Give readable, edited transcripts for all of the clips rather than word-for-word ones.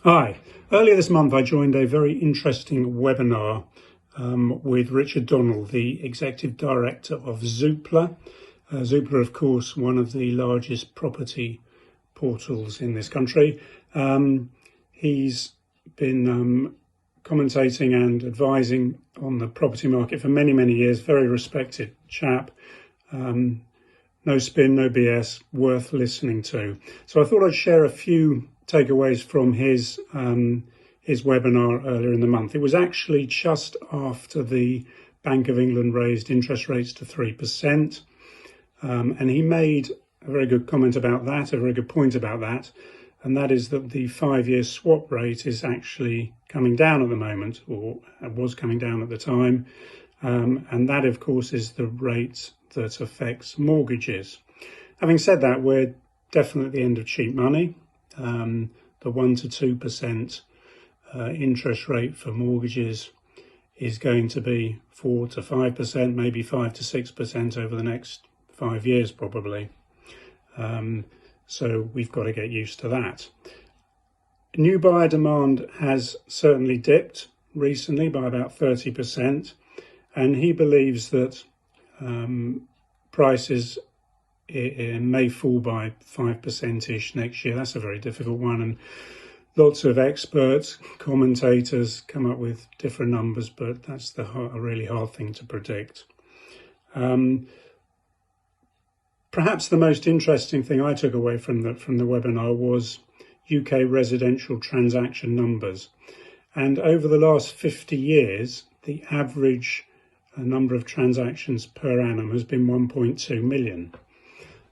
Hi. Earlier this month I joined a very interesting webinar with Richard Donnell, the Executive Director of Zoopla. Zoopla, of course, one of the largest property portals in this country. He's been commentating and advising on the property market for many, many years. Very respected chap. No spin, no BS, worth listening to. So I thought I'd share a few takeaways from his webinar earlier in the month. It was actually just after the Bank of England raised interest rates to 3%. And he made a very good comment about that, a very good point about that. And that is that the 5-year swap rate is actually coming down at the moment, or was coming down at the time. And that, of course, is the rate that affects mortgages. Having said that, we're definitely at the end of cheap money. The 1 to 2% interest rate for mortgages is going to be 4 to 5%, maybe 5 to 6% over the next 5 years probably. So we've got to get used to that. New buyer demand has certainly dipped recently by about 30%, and he believes that prices it may fall by 5%-ish next year. That's a very difficult one, and lots of experts, commentators come up with different numbers, but that's a really hard thing to predict. Perhaps the most interesting thing I took away from the webinar was UK residential transaction numbers. And over the last 50 years, the average number of transactions per annum has been 1.2 million.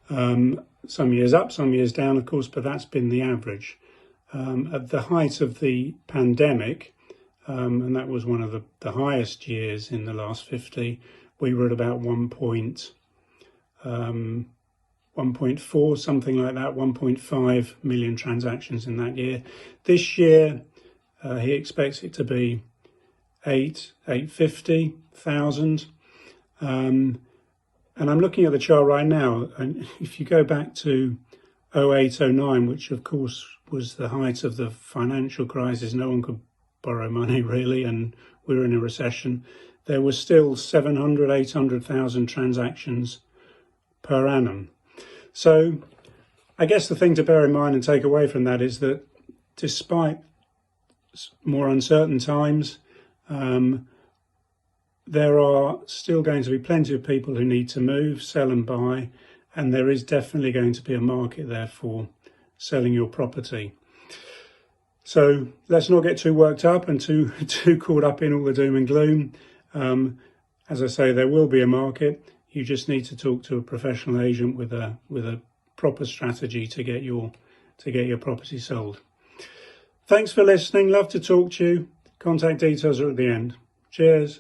Some years up, some years down, of course, but that's been the average. At the height of the pandemic, and that was one of the highest years in the last 50, we were at about 1.4, something like that, 1.5 million transactions in that year. This year, he expects it to be 850,000. And I'm looking at the chart right now, and if you go back to 2008-09, which of course was the height of the financial crisis, no one could borrow money really, and we were in a recession, there were still 700, 800,000 transactions per annum. So I guess the thing to bear in mind and take away from that is that despite more uncertain times, there are still going to be plenty of people who need to move, sell and buy, and there is definitely going to be a market there for selling your property. So let's not get too worked up and too caught up in all the doom and gloom. As I say, there will be a market. You just need to talk to a professional agent with a proper strategy to get your property sold. Thanks for listening. Love to talk to you. Contact details are at the end. Cheers.